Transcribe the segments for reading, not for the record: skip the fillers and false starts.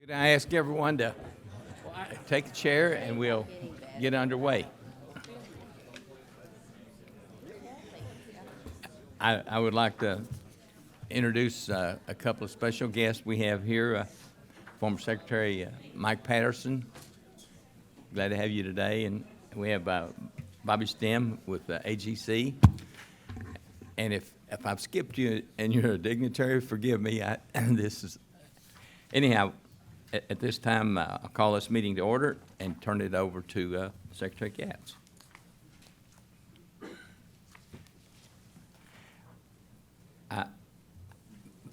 Could I ask everyone to take a chair and we'll get underway? I would like to introduce a couple of special guests we have here. Former Secretary Mike Patterson, glad to have you today. And we have Bobby Stem with AGC. And if I've skipped you and you're a dignitary, forgive me. Anyhow, at this time, I'll call this meeting to order and turn it over to Secretary Katz.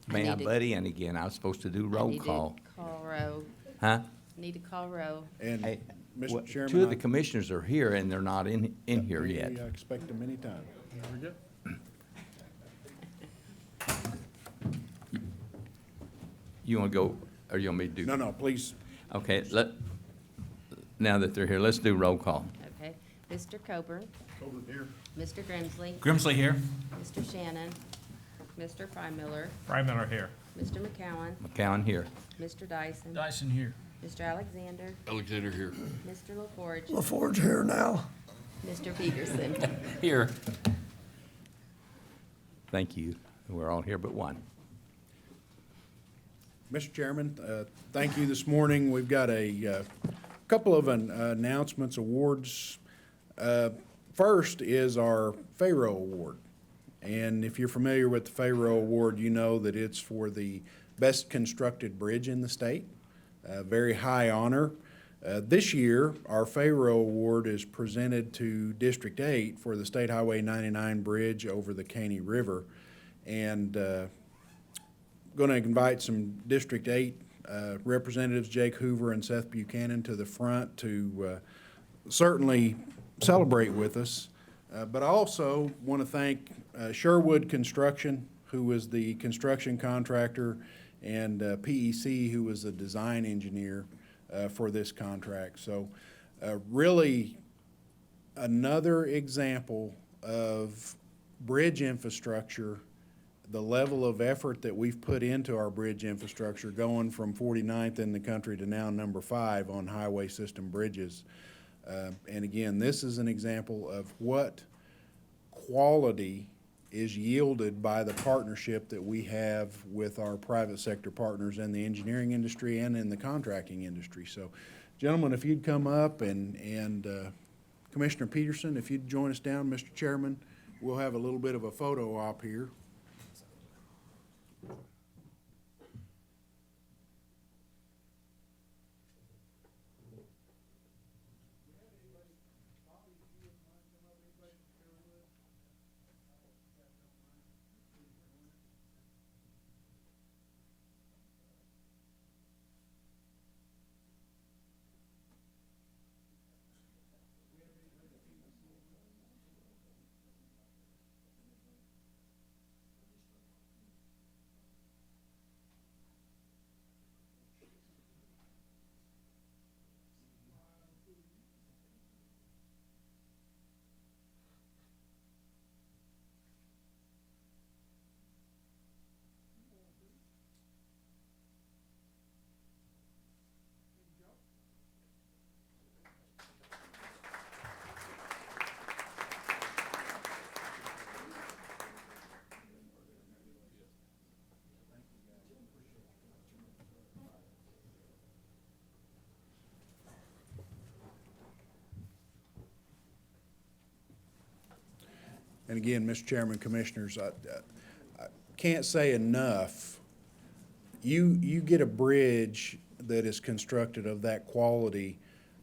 May I, buddy? And again, I was supposed to do roll call. Call row. Huh? Need to call row. And, Hey, Mr. Chairman, two of the commissioners are here and they're not in here we yet. expect them anytime. You want to go, or you want me to do? No, please. Okay, now that they're here, let's do roll call. Okay. Mr. Coburn. Coburn here. Mr. Grimsley. Grimsley here. Mr. Shannon. Mr. Freimiller. Freimiller here. Mr. McCowan. McCowan here. Mr. Dyson. Dyson here. Mr. Alexander. Alexander here. Mr. LaForge. LaForge here now. Mr. Peterson. Here. Thank you. We're all here but one. Mr. Chairman, thank you this morning. We've got a couple of announcements, awards. First is our Pharaoh Award. And if you're familiar with the Pharaoh Award, you know that it's for the best constructed bridge in the state. Very high honor. This year, our Pharaoh Award is presented to District 8 for the State Highway 99 bridge over the Caney River. And going to invite some District 8 representatives, Jake Hoover and Seth Buchanan, to the front to certainly celebrate with us. But I also want to thank Sherwood Construction, who was the construction contractor, and PEC, who was the design engineer for this contract. So really another example of bridge infrastructure, the level of effort that we've put into our bridge infrastructure, going from 49th in the country to now number 5 on highway system bridges. And again, this is an example of what quality is yielded by the partnership that we have with our private sector partners in the engineering industry and in the contracting industry. So, gentlemen, if you'd come up and Commissioner Peterson, if you'd join us down, Mr. Chairman, we'll have a little bit of a photo op here. And again, Mr. Chairman, Commissioners, I can't say enough. You get a bridge that is constructed of that quality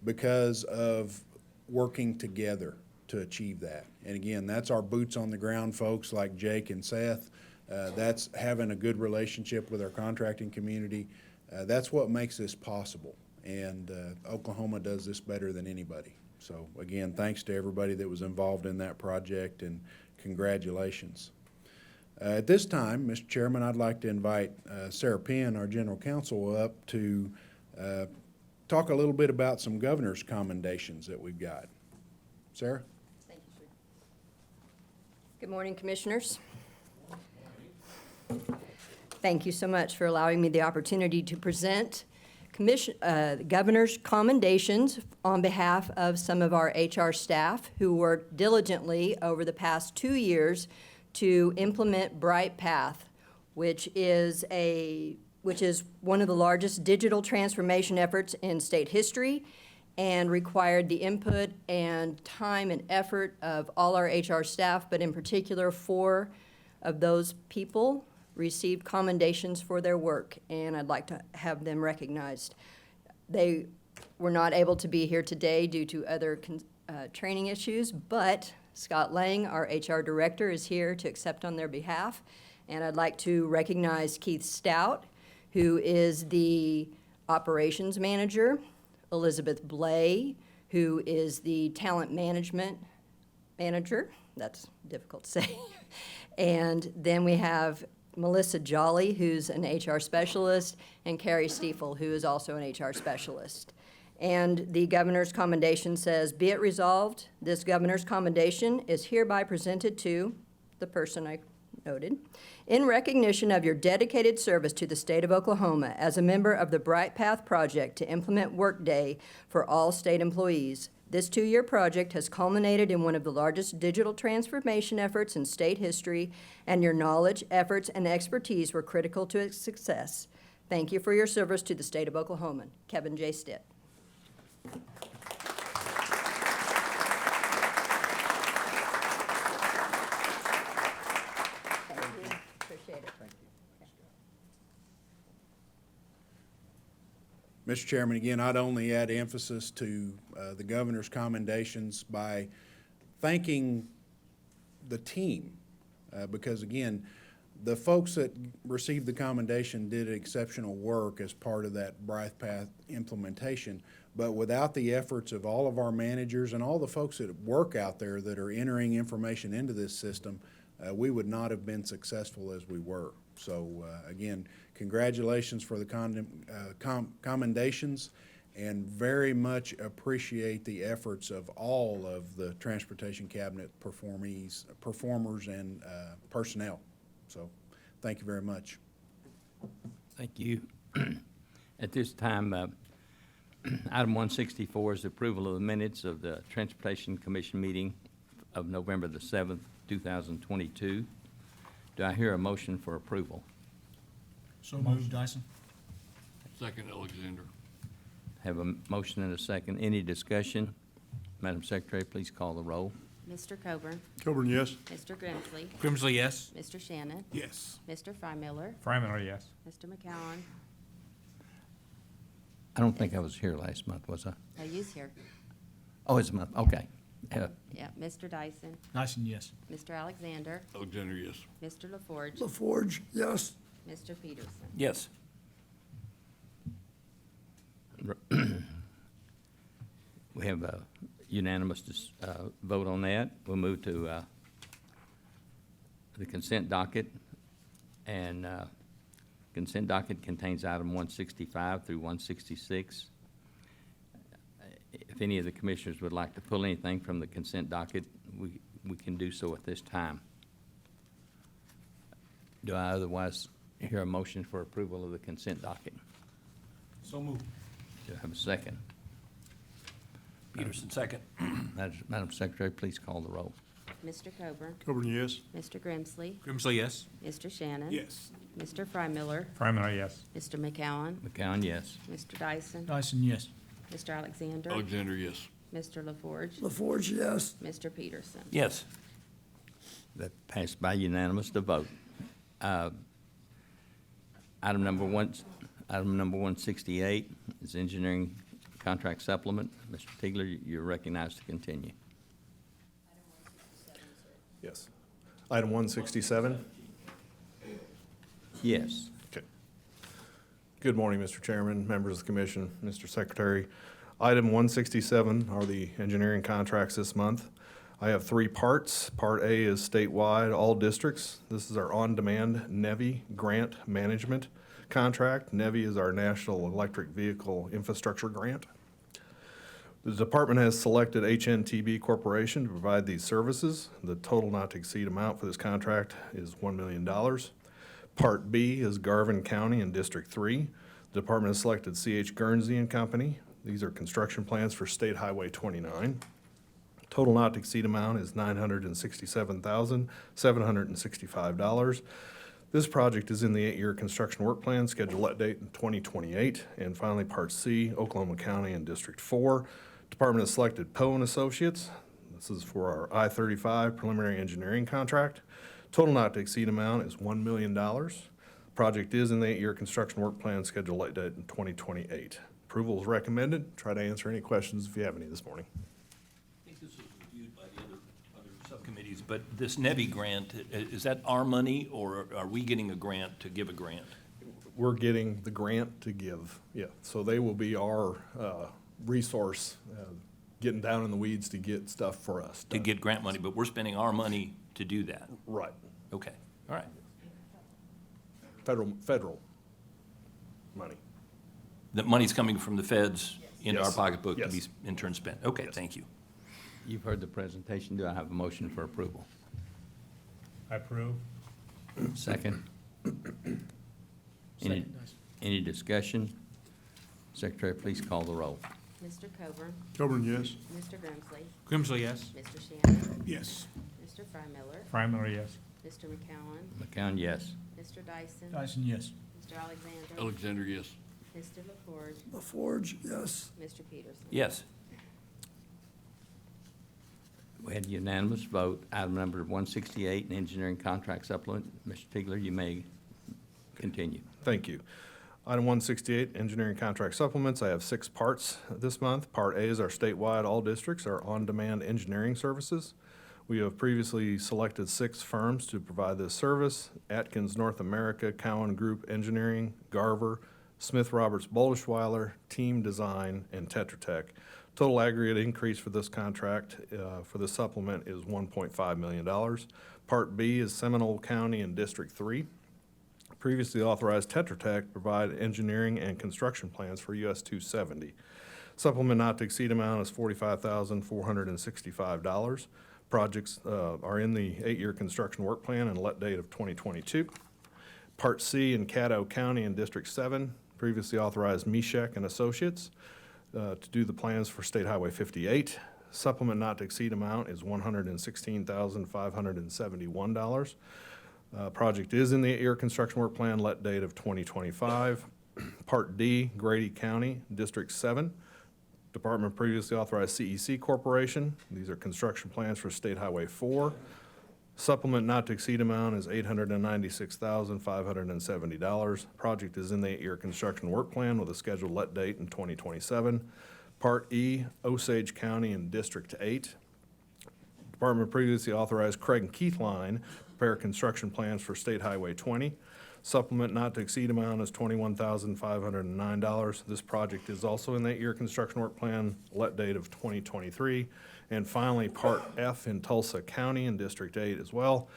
because of working together to achieve that. And again, that's our boots on the ground folks like Jake and Seth. That's having a good relationship with our contracting community. That's what makes this possible. And Oklahoma does this better than anybody. So again, thanks to everybody that was involved in that project, and congratulations. At this time, Mr. Chairman, I'd like to invite Sarah Penn, our General Counsel, up to talk a little bit about some governor's commendations that we've got. Sarah? Thank you, sir. Good morning, Commissioners. Thank you so much for allowing me the opportunity to present governor's commendations on behalf of some of our HR staff who worked diligently over the past 2 years to implement Bright Path, which is one of the largest digital transformation efforts in state history and required the input and time and effort of all our HR staff, but in particular, 4 of those people received commendations for their work, and I'd like to have them recognized. They were not able to be here today due to other training issues, but Scott Lang, our HR director, is here to accept on their behalf, and I'd like to recognize Keith Stout, who is the operations manager, Elizabeth Blay, who is the talent management manager. That's difficult to say. And then we have Melissa Jolly, who's an HR specialist, and Carrie Stiefel, who is also an HR specialist. And the governor's commendation says, "Be it resolved, this governor's commendation is hereby presented to," the person I noted, "in recognition of your dedicated service to the state of Oklahoma as a member of the Bright Path Project to implement Workday for all state employees. This 2-year project has culminated in one of the largest digital transformation efforts in state history, and your knowledge, efforts, and expertise were critical to its success. Thank you for your service to the state of Oklahoma. Kevin J. Stitt." Thank you. Appreciate it. Mr. Chairman, again, I'd only add emphasis to the governor's commendations by thanking the team, because again, the folks that received the commendation did exceptional work as part of that Bright Path implementation, but without the efforts of all of our managers and all the folks that work out there that are entering information into this system, we would not have been successful as we were. So again, congratulations for the commendations, and very much appreciate the efforts of all of the Transportation Cabinet performers and personnel. So thank you very much. Thank you. At this time, item 164 is approval of the minutes of the Transportation Commission meeting of November the 7th, 2022. Do I hear a motion for approval? So moved, Dyson. Second, Alexander. Have a motion and a second. Any discussion? Madam Secretary, please call the roll. Mr. Coburn, Coburn, yes. Mr. Grimsley, Grimsley, yes. Mr. Shannon, Yes. Mr. Freimiller, Freimiller, yes. Mr. McCowen. I don't think I was here last month, was I? Oh, you's here. Oh, it's a month, okay. Yeah, Mr. Dyson, Dyson, yes. Mr. Alexander, Alexander, yes. Mr. LaForge, LaForge, yes. Mr. Peterson. Yes. We have a unanimous vote on that. We'll move to the consent docket. And consent docket contains item 165 through 166. If any of the commissioners would like to pull anything from the consent docket, we can do so at this time. Do I otherwise hear a motion for approval of the consent docket? So moved. Do I have a second? Peterson, second. Madam Secretary, please call the roll. Mr. Coburn, Coburn, yes. Mr. Grimsley, Grimsley, yes. Mr. Shannon. Yes. Mr. Freimiller, Freimiller, yes. Mr. McCowen, McCown, yes. Mr. Dyson, Dyson, yes. Mr. Alexander, Alexander, yes. Mr. LaForge, LaForge, yes. Mr. Peterson. Yes. That passed by unanimous to vote. Item number 168 is engineering contract supplement. Mr. Tigler, you're recognized to continue. Yes. Item 167. Yes. Okay. Good morning, Mr. Chairman, members of the commission, Mr. Secretary. Item 167 are the engineering contracts this month. I have 3 parts. Part A is statewide, all districts. This is our on-demand NEVI grant management contract. NEVI is our National Electric Vehicle Infrastructure Grant. The department has selected HNTB Corporation to provide these services. The total not to exceed amount for this contract is $1 million. Part B is Garvin County and District 3. Department has selected C.H. Guernsey and Company. These are construction plans for State Highway 29. Total not to exceed amount is $967,765. This project is in the 8-year construction work plan, scheduled let date in 2028. And finally, Part C, Oklahoma County and District 4. Department has selected Poe and Associates. This is for our I-35 preliminary engineering contract. Total not to exceed amount is $1 million. Project is in the 8-year construction work plan, scheduled let date in 2028. Approval is recommended. Try to answer any questions if you have any this morning. I think this was reviewed by the other subcommittees, but this NEVI grant, is that our money, or are we getting a grant to give a grant? We're getting the grant to give, yeah. So they will be our resource, getting down in the weeds to get stuff for us. To get grant money, but we're spending our money to do that? Right. Okay, all right. Federal money. The money's coming from the feds into our Yes. pocketbook to be Yes. in turn spent? Okay, Yes. thank you. You've heard the presentation. Do I have a motion for approval? I approve. Second? Any discussion? Secretary, please call the roll. Mr. Coburn? Coburn, yes. Mr. Grimsley? Grimsley, yes. Mr. Shannon? Yes. Mr. Frymiller? Frymiller, yes. Mr. McCowen? McCown, yes. Mr. Dyson? Dyson, yes. Mr. Alexander? Alexander, yes. Mr. LaForge? LaForge, yes. Mr. Peterson? Yes. We had unanimous vote. Item number 168, an engineering contract supplement. Mr. Tigler, you may continue. Thank you. Item 168, engineering contract supplements. I have 6 parts this month. Part A is our statewide, all districts are on-demand engineering services. We have previously selected 6 firms to provide this service: Atkins North America, Cowan Group Engineering, Garver, Smith Roberts Bollishweiler, Team Design, and Tetra Tech. Total aggregate increase for this contract for the supplement is $1.5 million. Part B is Seminole County and District 3. Previously authorized Tetra Tech provide engineering and construction plans for US 270. Supplement not to exceed amount is $45,465. Projects are in the 8-year construction work plan and let date of 2022. Part C in Caddo County and District 7, previously authorized Meshek and Associates to do the plans for State Highway 58. Supplement not to exceed amount is $116,571. Project is in the 8-year construction work plan, let date of 2025. Part D, Grady County, District 7. Department previously authorized CEC Corporation. These are construction plans for State Highway 4. Supplement not to exceed amount is $896,570. Project is in the 8-year construction work plan with a scheduled let date in 2027. Part E, Osage County and District 8. Department previously authorized Craig and Keith Line prepare construction plans for State Highway 20. Supplement not to exceed amount is $21,509. This project is also in the 8-year construction work plan, let date of 2023. And finally, Part F in Tulsa County in District 8 as well.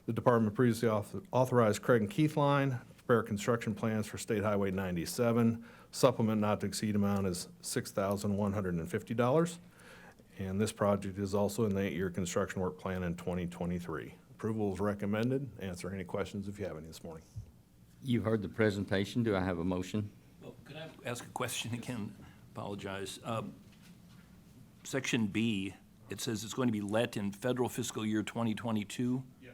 The department previously authorized Craig and Keith Line prepare construction plans for State Highway 97. Supplement not to exceed amount is $6,150. And this project is also in the 8-year construction work plan in 2023. Approval is recommended. Answer any questions if you have any this morning. You've heard the presentation. Do I have a motion? Well, could I ask a question again? Apologize. Section B, it says it's going to be let in federal fiscal year 2022. Yes.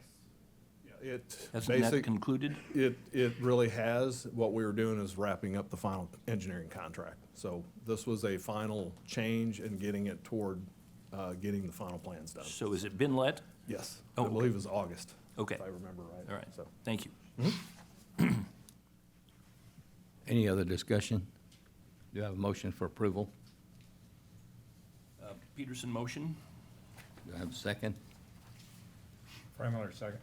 Yeah, Hasn't that concluded? It really has. What we were doing is wrapping up the final engineering contract. So this was a final change in getting it toward getting the final plans done. So has it been let? Yes, Oh, I believe it was August. Okay. If I remember right. All right, So, thank you. Any other discussion? Do I have a motion for approval? Peterson motion? Do I have a second? Frymiller, second.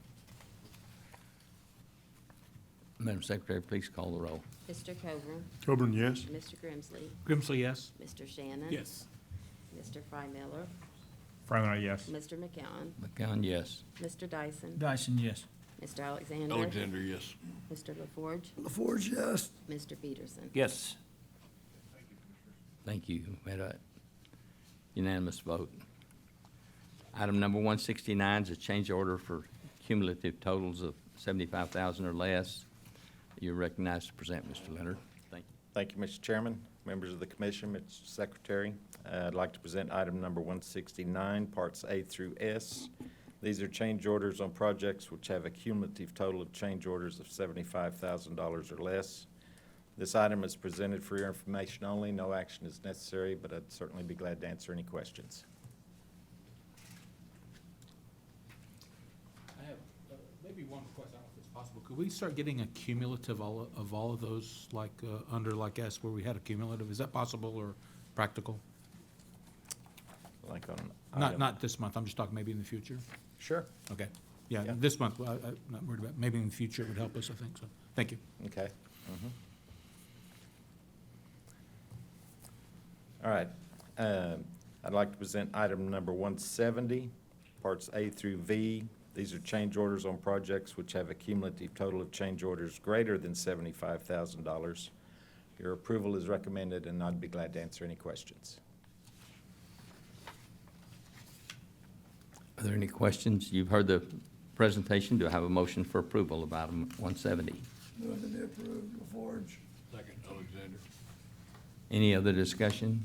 Madam Secretary, please call the roll. Mr. Coburn? Coburn, yes. Mr. Grimsley? Grimsley, yes. Mr. Shannon? Yes. Mr. Frymiller? Frymiller, yes. Mr. McCowen? McCown, yes. Mr. Dyson? Dyson, yes. Mr. Alexander? Alexander, yes. Mr. LaForge? LaForge, yes. Mr. Peterson? Yes. Thank you. We had a unanimous vote. Item number 169 is a change order for cumulative totals of $75,000 or less. You're recognized to present, Mr. Leonard. Thank you. Thank you, Mr. Chairman, members of the commission, Mr. Secretary. I'd like to present item number 169, parts A through S. These are change orders on projects which have a cumulative total of change orders of $75,000 or less. This item is presented for your information only. No action is necessary, but I'd certainly be glad to answer any questions. I have maybe one request, I don't know if it's possible. Could we start getting a cumulative of all of those, like, under like S, where we had a cumulative? Is that possible or practical? Like on Not this month, I'm just talking maybe in the future. Sure. Okay. Yeah, Yeah. this month, I'm not worried about, maybe in the future it would help us, I think, so, thank you. Okay. All right. I'd like to present item number 170, parts A through V. These are change orders on projects which have a cumulative total of change orders greater than $75,000. Your approval is recommended, and I'd be glad to answer any questions. Are there any questions? You've heard the presentation. Do I have a motion for approval of item 170? Move to be approved, LaForge. Second, Alexander. Any other discussion?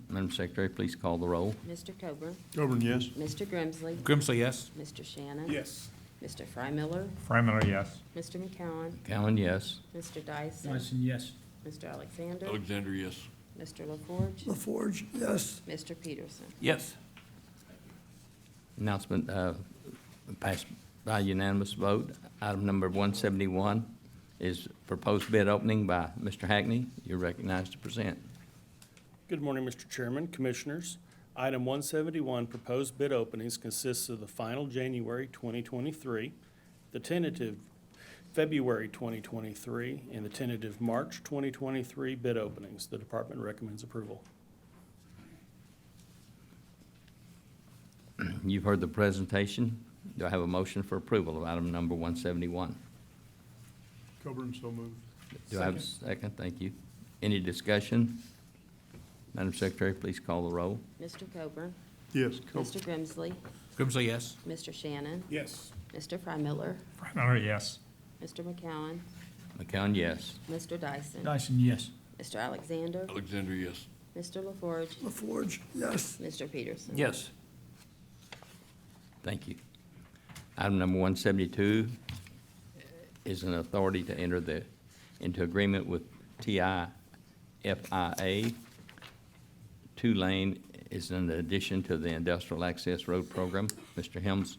Madam Secretary, please call the roll. Mr. Coburn? Coburn, yes. Mr. Grimsley? Grimsley, yes. Mr. Shannon? Yes. Mr. Frymiller? Frymiller, yes. Mr. McCowen? Cowan, yes. Mr. Dyson? yes. Mr. Alexander? Alexander, yes. Mr. LaForge? LaForge, yes. Mr. Peterson? Yes. Announcement passed by unanimous vote. Item number 171 is proposed bid opening by Mr. Hackney. You're recognized to present. Good morning, Mr. Chairman, Commissioners. Item 171, proposed bid openings, consists of the final January 2023, the tentative February 2023, and the tentative March 2023 bid openings. The department recommends approval. You've heard the presentation. Do I have a motion for approval of item number 171? Coburn, so moved. Do I have a second? Thank you. Any discussion? Madam Secretary, please call the roll. Mr. Coburn? Yes. Mr. Grimsley? Grimsley, yes. Mr. Shannon? Yes. Mr. Frymiller? Frymiller, yes. Mr. McCowen? McCown, yes. Mr. Dyson? Dyson, yes. Mr. Alexander? Alexander, yes. Mr. LaForge? LaForge, yes. Mr. Peterson? Yes. Thank you. Item number 172 is an authority to enter into agreement with TIFIA. 2-lane is an addition to the Industrial Access Road Program. Mr. Helms,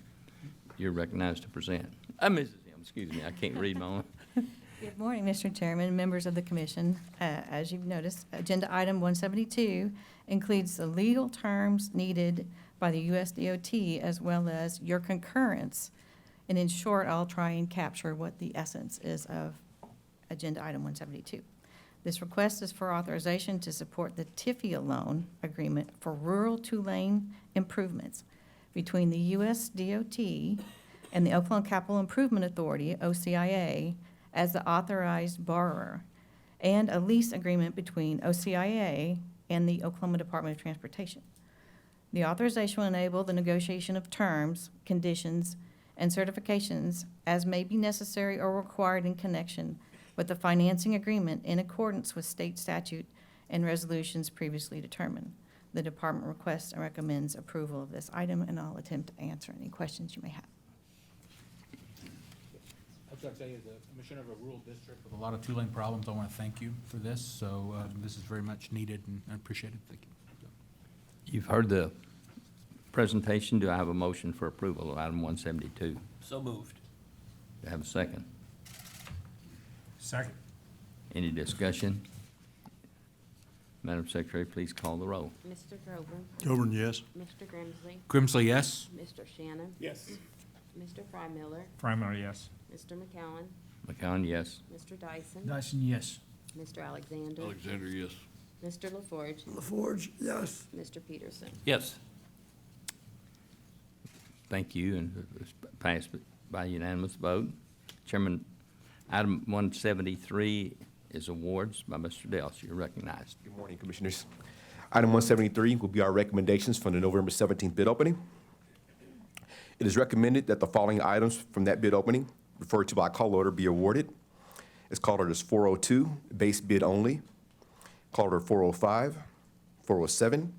you're recognized to present. Mrs. Helms, excuse me, I can't read my own. Good morning, Mr. Chairman, members of the commission. As you've noticed, agenda item 172 includes the legal terms needed by the US DOT as well as your concurrence. And in short, I'll try and capture what the essence is of agenda item 172. This request is for authorization to support the TIFIA loan agreement for rural 2-lane improvements between the US DOT and the Oklahoma Capital Improvement Authority, OCIA, as the authorized borrower, and a lease agreement between OCIA and the Oklahoma Department of Transportation. The authorization will enable the negotiation of terms, conditions, and certifications as may be necessary or required in connection with the financing agreement in accordance with state statute and resolutions previously determined. The department requests and recommends approval of this item, and I'll attempt to answer any questions you may have. I'd like to say, as a commissioner of a rural district with a lot of 2-lane problems, I want to thank you for this. So this is very much needed, and I appreciate it. Thank you. You've heard the presentation. Do I have a motion for approval of item 172? So moved. Do I have a second? Second. Any discussion? Madam Secretary, please call the roll. Mr. Coburn? Coburn, yes. Mr. Grimsley? Grimsley, yes. Mr. Shannon? Yes. Mr. Frymiller? Frymiller, yes. Mr. McCowen? McCown, yes. Mr. Dyson? Dyson, yes. Mr. Alexander? Alexander, yes. Mr. LaForge? LaForge, yes. Mr. Peterson? Yes. Thank you, and it's passed by unanimous vote. Chairman, item 173 is awards by Mr. Dels. You're recognized. Good morning, Commissioners. Item 173 will be our recommendations from the November 17th bid opening. It is recommended that the following items from that bid opening, referred to by call order, be awarded. It's called order as 402, base bid only, Call order 405, 407,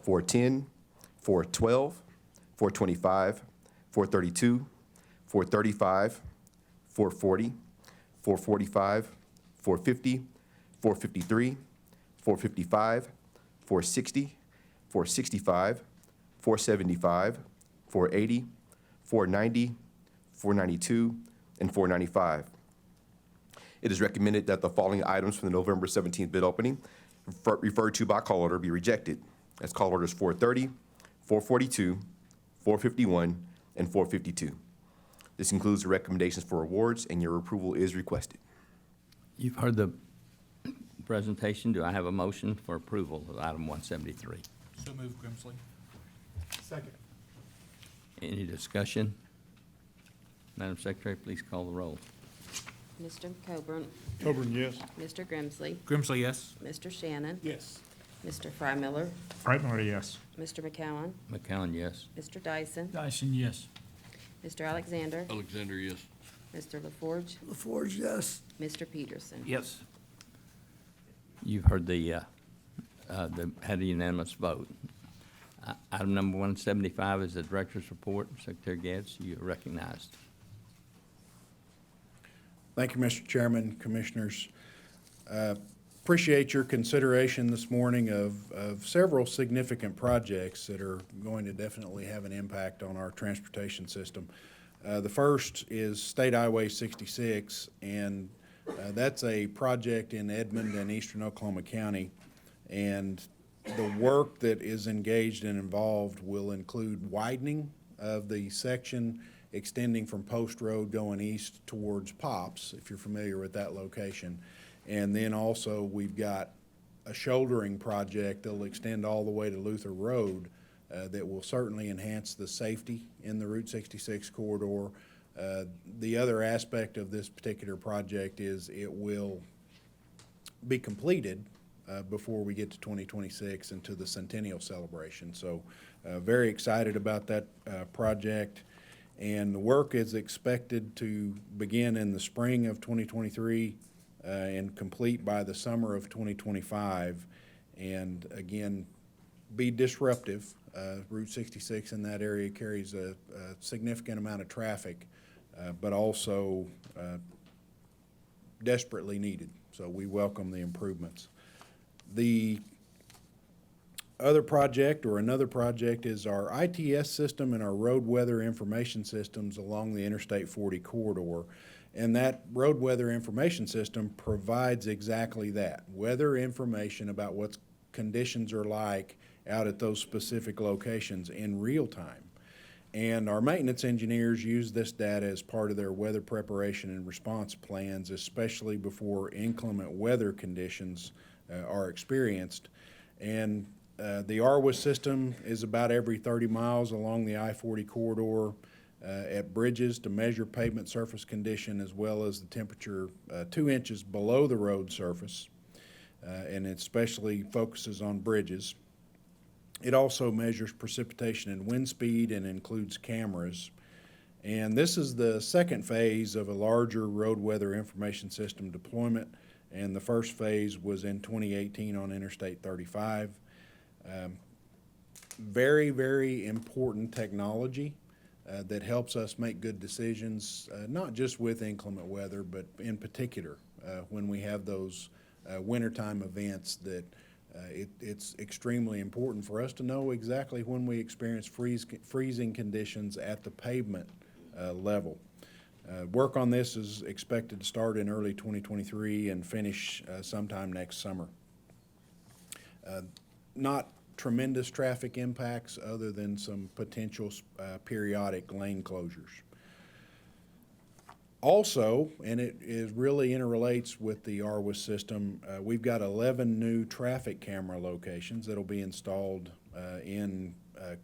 410, 412, 425, 432, 435, 440, 445, 450, 453, 455, 460, 465, 475, 480, 490, 492, and 495. It is recommended that the following items from the November 17th bid opening referred to by call order be rejected. That's call orders 430, 442, 451, and 452. This includes the recommendations for awards, and your approval is requested. You've heard the presentation. Do I have a motion for approval of item 173? So move, Grimsley. Second. Any discussion? Madam Secretary, please call the roll. Mr. Coburn, Coburn, yes. Mr. Grimsley, Grimsley, yes. Mr. Shannon, Yes. Mr. Frymiller, Frightmiller, yes. Mr. McCowen, McCowen, yes. Mr. Dyson, Dyson, yes. Mr. Alexander, Alexander, yes. Mr. LaForge, LaForge, yes. Mr. Peterson. Yes. You've heard had a unanimous vote. Item number 175 is the director's report. Secretary Gads, you are recognized. Thank you, Mr. Chairman, Commissioners. Appreciate your consideration this morning of several significant projects that are going to definitely have an impact on our transportation system. The first is State Highway 66, and that's a project in Edmond and eastern Oklahoma County. And the work that is engaged and involved will include widening of the section extending from Post Road going east towards Pops, if you're familiar with that location. And then also we've got a shouldering project that'll extend all the way to Luther Road that will certainly enhance the safety in the Route 66 corridor. The other aspect of this particular project is it will be completed before we get to 2026 and to the centennial celebration. So very excited about that project. And the work is expected to begin in the spring of 2023 and complete by the summer of 2025. And again, be disruptive. Route 66 in that area carries a significant amount of traffic, but also desperately needed. So we welcome the improvements. The other project, or another project, is our ITS system and our road weather information systems along the Interstate 40 corridor. And that road weather information system provides exactly that, weather information about what conditions are like out at those specific locations in real time. And our maintenance engineers use this data as part of their weather preparation and response plans, especially before inclement weather conditions are experienced. And the RWIS system is about every 30 miles along the I-40 corridor at bridges to measure pavement surface condition as well as the temperature 2 inches below the road surface, and it especially focuses on bridges. It also measures precipitation and wind speed and includes cameras. And this is the second phase of a larger road weather information system deployment, and the first phase was in 2018 on Interstate 35. Very, very important technology that helps us make good decisions, not just with inclement weather, but in particular when we have those wintertime events that it's extremely important for us to know exactly when we experience freezing conditions at the pavement level. Work on this is expected to start in early 2023 and finish sometime next summer. Not tremendous traffic impacts other than some potential periodic lane closures. Also, and it really interrelates with the RWIS system, we've got 11 new traffic camera locations that'll be installed in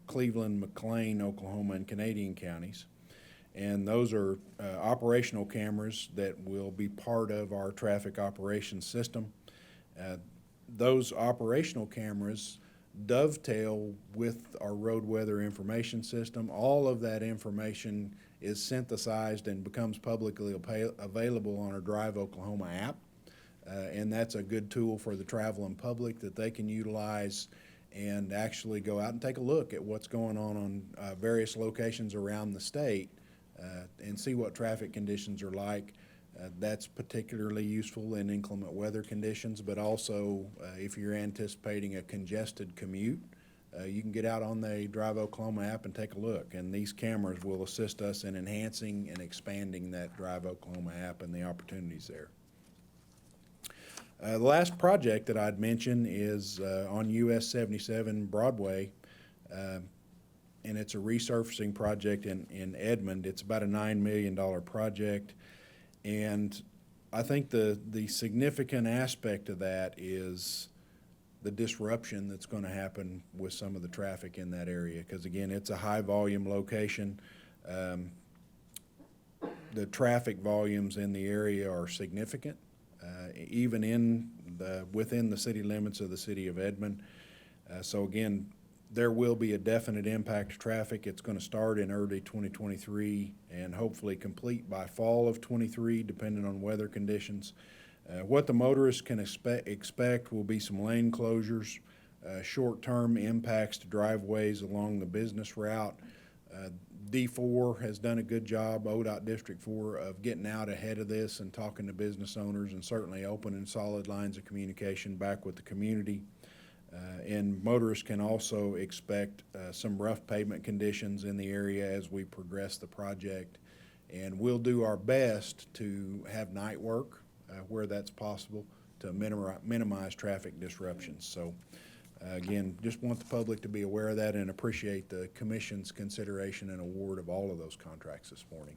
Cleveland, McLean, Oklahoma, and Canadian counties. And those are operational cameras that will be part of our traffic operations system. Those operational cameras dovetail with our road weather information system. All of that information is synthesized and becomes publicly available on our Drive Oklahoma app. And that's a good tool for the traveling public that they can utilize and actually go out and take a look at what's going on various locations around the state and see what traffic conditions are like. That's particularly useful in inclement weather conditions, but also if you're anticipating a congested commute, you can get out on the Drive Oklahoma app and take a look. And these cameras will assist us in enhancing and expanding that Drive Oklahoma app and the opportunities there. The last project that I'd mention is on US 77 Broadway, and it's a resurfacing project in Edmond. It's about a $9 million project, and I think the significant aspect of that is the disruption that's going to happen with some of the traffic in that area, because again, it's a high-volume location. The traffic volumes in the area are significant, even within the city limits of the city of Edmond. So again, there will be a definite impact to traffic. It's going to start in early 2023 and hopefully complete by fall of 23, depending on weather conditions. What the motorists can expect will be some lane closures, short-term impacts to driveways along the business route. D4 has done a good job, ODOT District 4, of getting out ahead of this and talking to business owners and certainly opening solid lines of communication back with the community. And motorists can also expect some rough pavement conditions in the area as we progress the project. And we'll do our best to have night work where that's possible to minimize traffic disruptions. So again, just want the public to be aware of that and appreciate the Commission's consideration and award of all of those contracts this morning.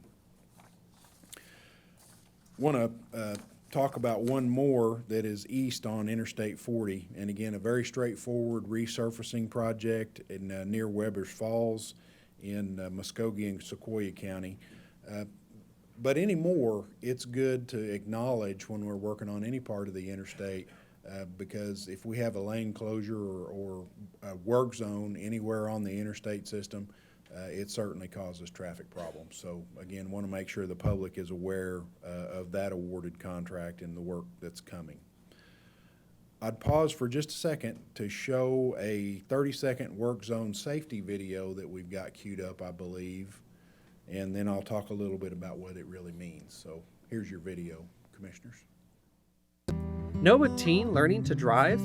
Want to talk about one more that is east on Interstate 40, and again, a very straightforward resurfacing project in near Webbers Falls in Muskogee and Sequoyah County. But anymore, it's good to acknowledge when we're working on any part of the interstate, because if we have a lane closure or a work zone anywhere on the interstate system, it certainly causes traffic problems. So again, want to make sure the public is aware of that awarded contract and the work that's coming. I'd pause for just a second to show a 30-second work zone safety video that we've got queued up, I believe, and then I'll talk a little bit about what it really means. So here's your video, Commissioners. Know a teen learning to drive?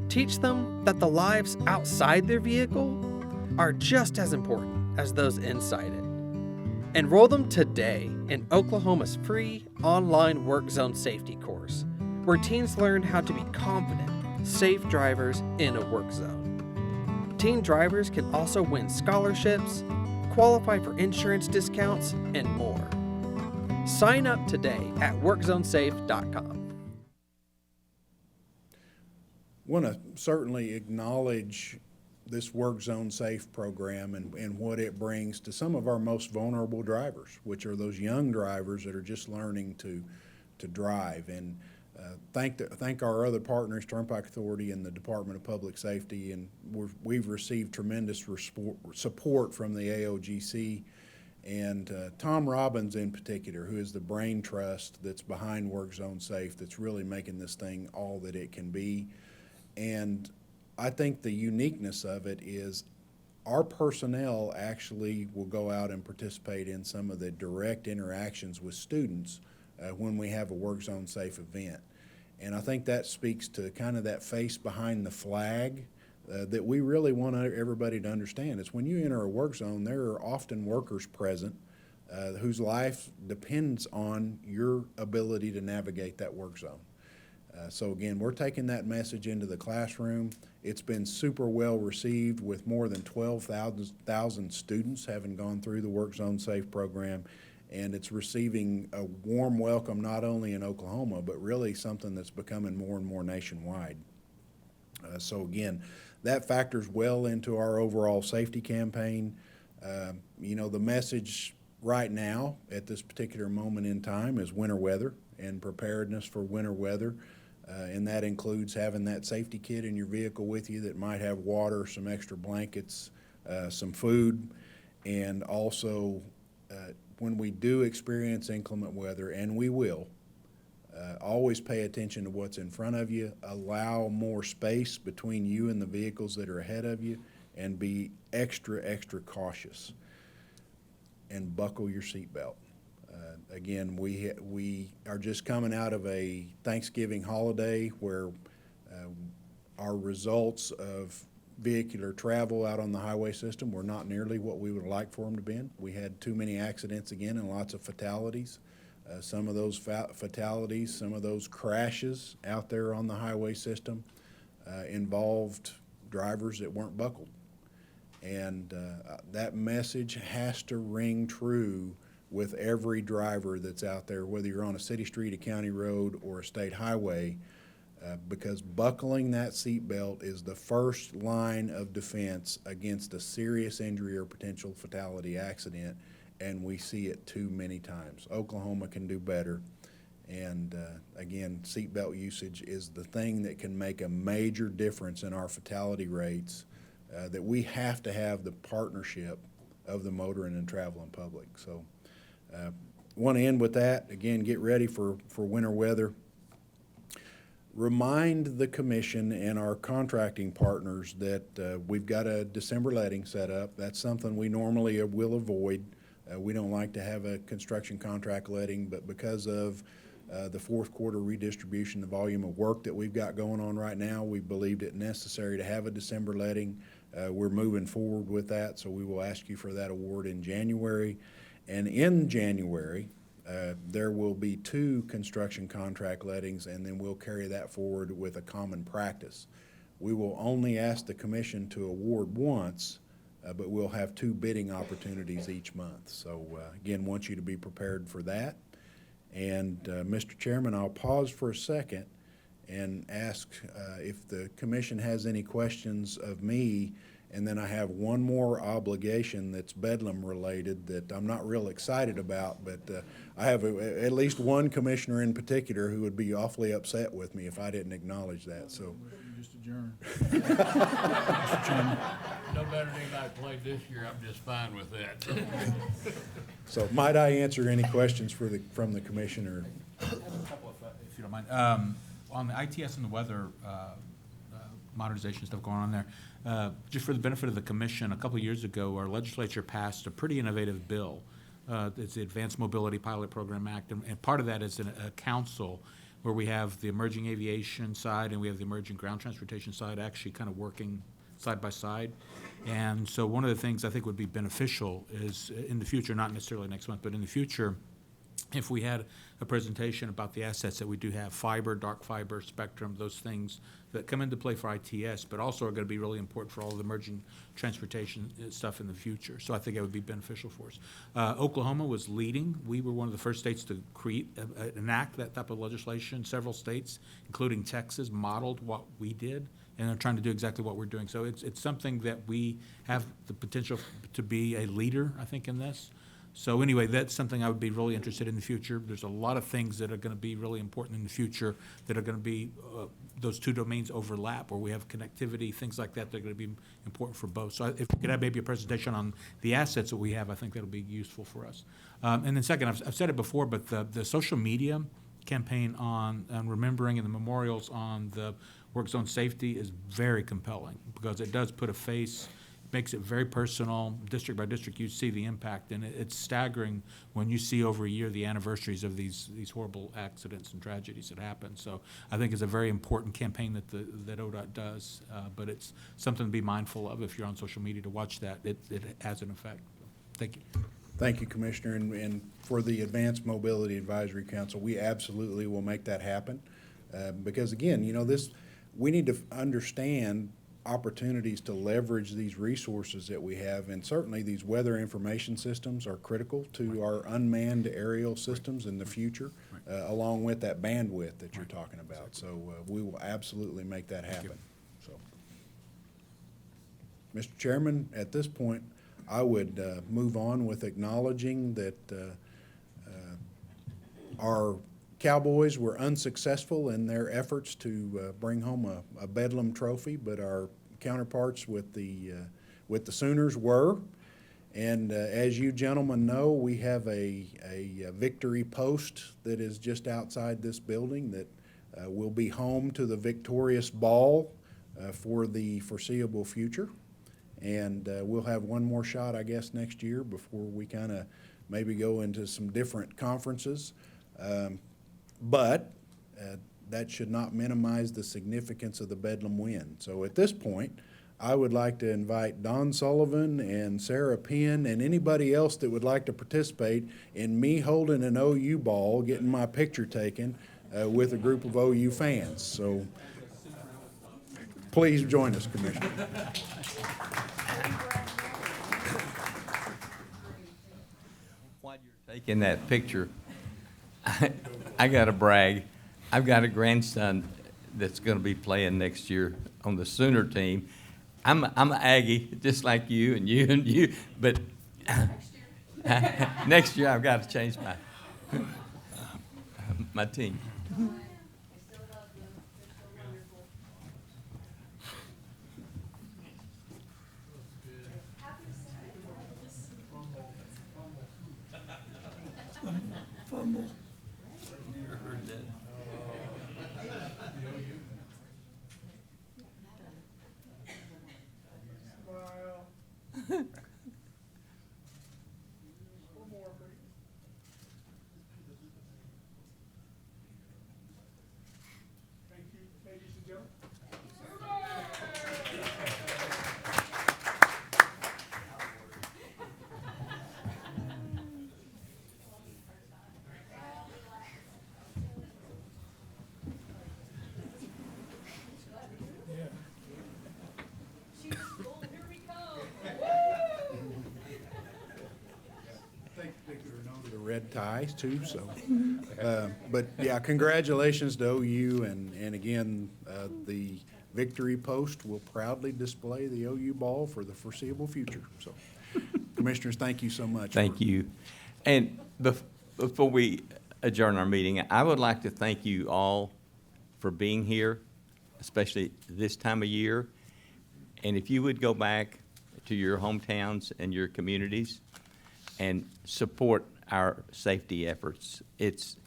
Teach them that the lives outside their vehicle are just as important as those inside it. Enroll them today in Oklahoma's free online work zone safety course, where teens learn how to be confident, safe drivers in a work zone. Teen drivers can also win scholarships, qualify for insurance discounts, and more. Sign up today at workzonesafe.com. Want to certainly acknowledge this Work Zone Safe program and what it brings to some of our most vulnerable drivers, which are those young drivers that are just learning to drive. And thank our other partners, Turnpike Authority and the Department of Public Safety, and we've received tremendous support from the AOGC. And Tom Robbins in particular, who is the brain trust that's behind Work Zone Safe, that's really making this thing all that it can be. And I think the uniqueness of it is our personnel actually will go out and participate in some of the direct interactions with students when we have a Work Zone Safe event. And I think that speaks to kind of that face behind the flag that we really want everybody to understand. Is when you enter a work zone, there are often workers present whose life depends on your ability to navigate that work zone. So again, we're taking that message into the classroom. It's been super well received, with more than 12,000 students having gone through the Work Zone Safe program, and it's receiving a warm welcome not only in Oklahoma, but really something that's becoming more and more nationwide. So again, that factors well into our overall safety campaign. You know, the message right now at this particular moment in time is winter weather and preparedness for winter weather. And that includes having that safety kit in your vehicle with you that might have water, some extra blankets, some food, and also when we do experience inclement weather, and we will, Always pay attention to what's in front of you, allow more space between you and the vehicles that are ahead of you, and be extra, extra cautious. And buckle your seatbelt. Again, we are just coming out of a Thanksgiving holiday where our results of vehicular travel out on the highway system were not nearly what we would like for them to be. We had too many accidents again and lots of fatalities. Some of those fatalities, some of those crashes out there on the highway system involved drivers that weren't buckled. And that message has to ring true with every driver that's out there, whether you're on a city street, a county road, or a state highway, because buckling that seatbelt is the first line of defense against a serious injury or potential fatality accident, and we see it too many times. Oklahoma can do better, and again, seatbelt usage is the thing that can make a major difference in our fatality rates, that we have to have the partnership of the motoring and traveling public. So want to end with that. Again, get ready for winter weather. Remind the commission and our contracting partners that we've got a December letting set up. That's something we normally will avoid. We don't like to have a construction contract letting, but because of the fourth quarter redistribution, the volume of work that we've got going on right now, we believed it necessary to have a December letting. We're moving forward with that, so we will ask you for that award in January. And in January, there will be 2 construction contract lettings, and then we'll carry that forward with a common practice. We will only ask the commission to award once, but we'll have 2 bidding opportunities each month. So again, want you to be prepared for that. And Mr. Chairman, I'll pause for a second and ask if the commission has any questions of me. And then I have one more obligation that's Bedlam related that I'm not real excited about, but I have at least one commissioner in particular who would be awfully upset with me if I didn't acknowledge that. So, Just adjourn. Mr. Chairman. No better than I played this year, I'm just fine with that. so might I answer any questions from the commissioner? A couple if you don't mind. On the ITS and the weather modernization stuff going on there, just for the benefit of the commission, a couple of years ago, our legislature passed a pretty innovative bill. It's the Advanced Mobility Pilot Program Act, and part of that is a council where we have the emerging aviation side and we have the emerging ground transportation side actually kind of working side by side. And so one of the things I think would be beneficial is in the future, not necessarily next month, but in the future, if we had a presentation about the assets that we do have, fiber, dark fiber, spectrum, those things that come into play for ITS, but also are going to be really important for all of the emerging transportation stuff in the future. So I think it would be beneficial for us. Oklahoma was leading. We were one of the first states to enact that type of legislation. Several states, including Texas, modeled what we did, and they're trying to do exactly what we're doing. So it's something that we have the potential to be a leader, I think, in this. So anyway, that's something I would be really interested in the future. There's a lot of things that are going to be really important in the future that are going to be, those 2 domains overlap, where we have connectivity, things like that, they're going to be important for both. So if we could have maybe a presentation on the assets that we have, I think that'll be useful for us. And then second, I've said it before, but the social media campaign on remembering and the memorials on the work zone safety is very compelling because it does put a face, makes it very personal. District by district, you see the impact, and it's staggering when you see over a year the anniversaries of these horrible accidents and tragedies that happen. So I think it's a very important campaign that ODOT does, but it's something to be mindful of if you're on social media to watch that. It has an effect. Thank you. Thank you, Commissioner. And for the Advanced Mobility Advisory Council, we absolutely will make that happen. Because again, we need to understand opportunities to leverage these resources that we have, and certainly these weather information systems are critical to our unmanned aerial systems in the future, along with that bandwidth that you're talking about. So we will absolutely make that happen. So, Mr. Chairman, at this point, I would move on with acknowledging that our Cowboys were unsuccessful in their efforts to bring home a Bedlam trophy, but our counterparts with the Sooners were. And as you gentlemen know, we have a victory post that is just outside this building that will be home to the victorious ball for the foreseeable future. And we'll have one more shot, I guess, next year before we kind of maybe go into some different conferences. But that should not minimize the significance of the Bedlam win. So at this point, I would like to invite Don Sullivan and Sarah Penn and anybody else that would like to participate in me holding an OU ball, getting my picture taken with a group of OU fans. So please join us, Commissioner. While you're taking that picture, I got to brag. I've got a grandson that's going to be playing next year on the Sooner team. I'm an Aggie, just like you and you and you, but next year I've got to change my team. Fumble. Red ties too, so. But yeah, congratulations to OU, and again, the victory post will proudly display the OU ball for the foreseeable future. So, Commissioners, thank you so much. Thank you. And before we adjourn our meeting, I would like to thank you all for being here, especially this time of year. And if you would go back to your hometowns and your communities and support our safety efforts. It's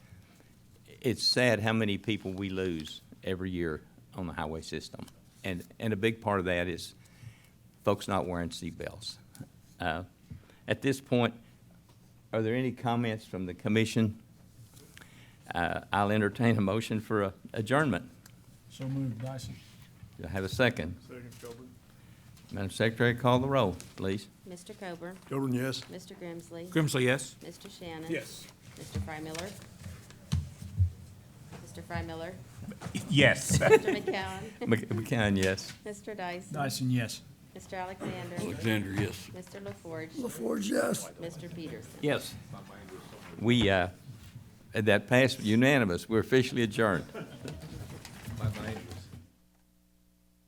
sad how many people we lose every year on the highway system. And a big part of that is folks not wearing seatbelts. At this point, are there any comments from the commission? I'll entertain a motion for adjournment. So moved, Dyson. Do I have a second? Second, Coburn. Madam Secretary, call the roll, please. Mr. Coburn? Coburn, yes. Mr. Grimsley? Grimsley, yes. Mr. Shannon? Yes. Mr. Frymiller? Mr. Frymiller? Yes. Mr. McCowan? McCann, yes. Mr. Dyson? Dyson, yes. Mr. Alexander? Alexander, yes. Mr. LaForge? LaForge, yes. Mr. Peterson? Yes. We, that passed unanimous. We're officially adjourned.